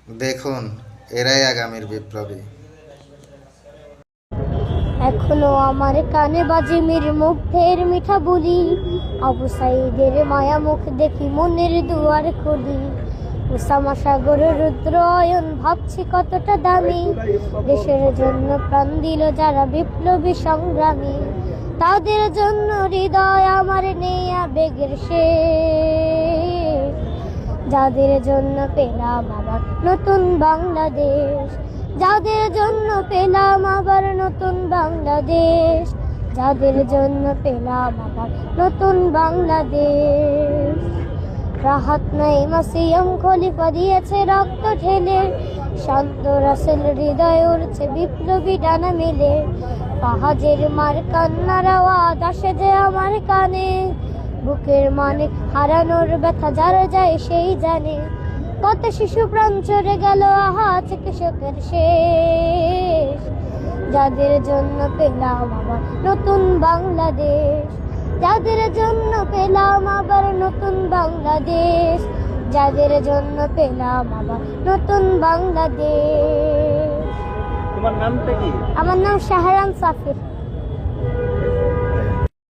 দেখুন, এরাই আগামীর বিপ্লবী। এখনো আমার কানে বাজে মীর মুগ্ধের মিঠা বুলি, আবু সাইদের মায়া মুখ দেখি মনের দুয়ার খুলি। উসামা সাগর রুদ্র অয়ন ভাবছি কতটা দামি, দেশের জন্য প্রাণ দিল যারা বিপ্লবী সংগ্রামী। তাদের জন্য হৃদয় আমার নেই আবেগের শেষ, যাদের জন্য পেলাম আবার নতুন বাংলাদেশ। যাদের জন্য পেলাম আবার নতুন বাংলাদেশ, যাদের জন্য পেলাম আবার নতুন বাংলাদেশ। রাহাত নাইমা সিএম খলিফা দিয়েছে রক্ত ঢেলে, শান্ত রাসেল হৃদয় উড়ছে বিপ্লবী ডানা মেলে। পাহাজের মার কান্নার আওয়াজ আসে যে আমার কানে, বুকের মানে হারানোর ব্যথা যারা যায় সেই জানে। কত শিশু প্রাণ চড়ে গেল আহা চিকিৎসকের শেষ, যাদের জন্য পেলাম আবার নতুন বাংলাদেশ। যাদের জন্য পেলাম আবার নতুন বাংলাদেশ, যাদের জন্য পেলাম আবার নতুন বাংলাদেশ। তোমার নামটা কি? আমার নাম শাহরাম সাফির।